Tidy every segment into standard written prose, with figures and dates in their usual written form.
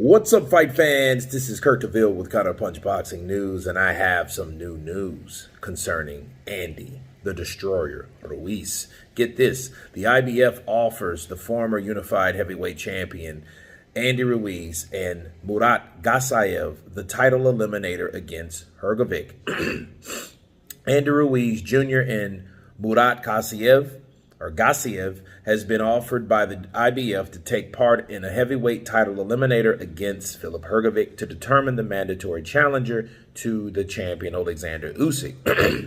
What's up, fight fans? This is Kurt DeVille with Counterpunch Boxing News, and I have some new news concerning Andy, the Destroyer, Ruiz. Get this, the IBF offers the former unified heavyweight champion, Andy Ruiz, and Murat Gasayev, the title eliminator against Hrgovic. Andy Ruiz Jr. and Murat Gasayev has been offered by the IBF to take part in a heavyweight title eliminator against Filip Hrgovic to determine the mandatory challenger to the champion Alexander Usyk.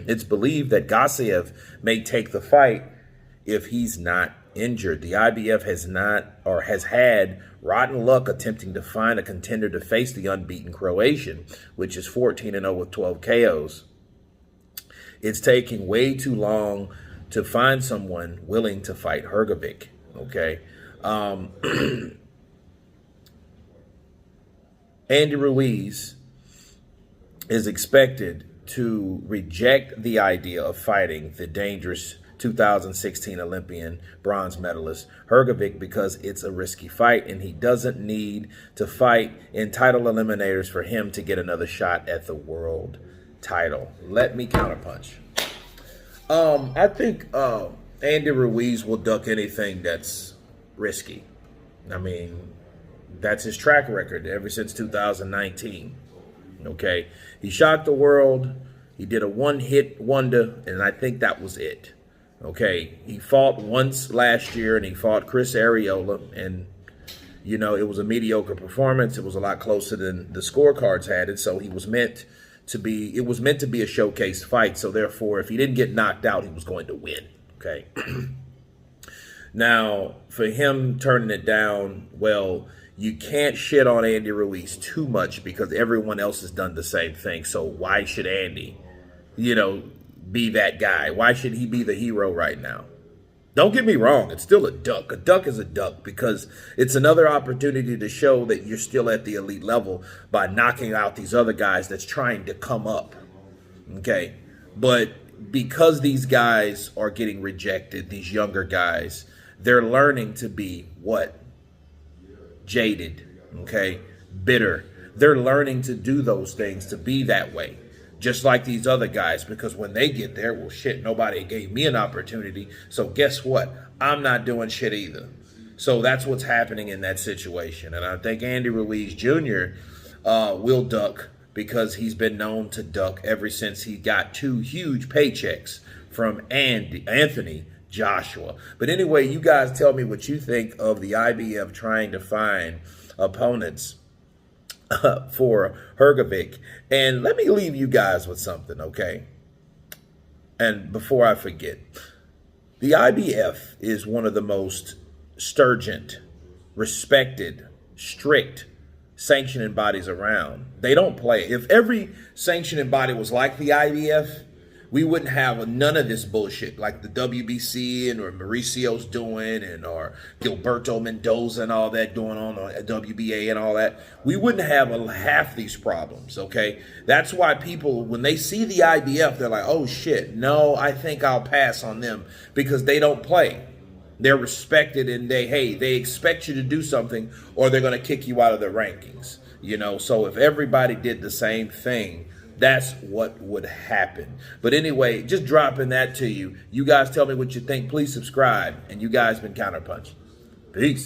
It's believed that Gasayev may take the fight if he's not injured. The IBF has had rotten luck attempting to find a contender to face the unbeaten Croatian, which is 14-0 with 12 KOs. It's taking way too long to find someone willing to fight Hrgovic, okay? Andy Ruiz is expected to reject the idea of fighting the dangerous 2016 Olympian bronze medalist Hrgovic because it's a risky fight and he doesn't need to fight in title eliminators for him to get another shot at the world title. Let me counterpunch. I think Andy Ruiz will duck anything that's risky. I mean, that's his track record ever since 2019. Okay, he shocked the world. He did a one-hit wonder, and I think that was it. Okay, he fought once last year, and he fought Chris Arreola, and you know it was a mediocre performance. It was a lot closer than the scorecards had it, so he was meant to be, it was meant to be a showcase fight. So therefore, if he didn't get knocked out, he was going to win. Okay. Now, for him turning it down, well, you can't shit on Andy Ruiz too much because everyone else has done the same thing. So why should Andy, be that guy? Why should he be the hero right now? Don't get me wrong, it's still a duck. A duck is a duck because it's another opportunity to show that you're still at the elite level by knocking out these other guys that's trying to come up, okay? But because these guys are getting rejected, these younger guys, they're learning to be what? Jaded, okay? Bitter. They're learning to do those things, to be that way. Just like these other guys, because when they get there, well, shit, nobody gave me an opportunity. So guess what? I'm not doing shit either. So that's what's happening in that situation. And I think Andy Ruiz Jr. Will duck because he's been known to duck ever since he got 2 huge paychecks from Anthony Joshua. But anyway, you guys tell me what you think of the IBF trying to find opponents for Hrgovic. And let me leave you guys with something, okay? And before I forget, the IBF is one of the most stringent, respected, strict sanctioning bodies around. They don't play. If every sanctioning body was like the IBF, we wouldn't have none of this bullshit like the WBC and or Mauricio's doing and or Gilberto Mendoza and all that doing on WBA and all that. We wouldn't have half these problems, okay? That's why people, when they see the IBF, they're like, oh shit, no, I think I'll pass on them because they don't play. They're respected and they expect you to do something or they're going to kick you out of their rankings, So if everybody did the same thing, that's what would happen. But anyway, just dropping that to you. You guys tell me what you think. Please subscribe. And you guys been Counterpunch. Peace.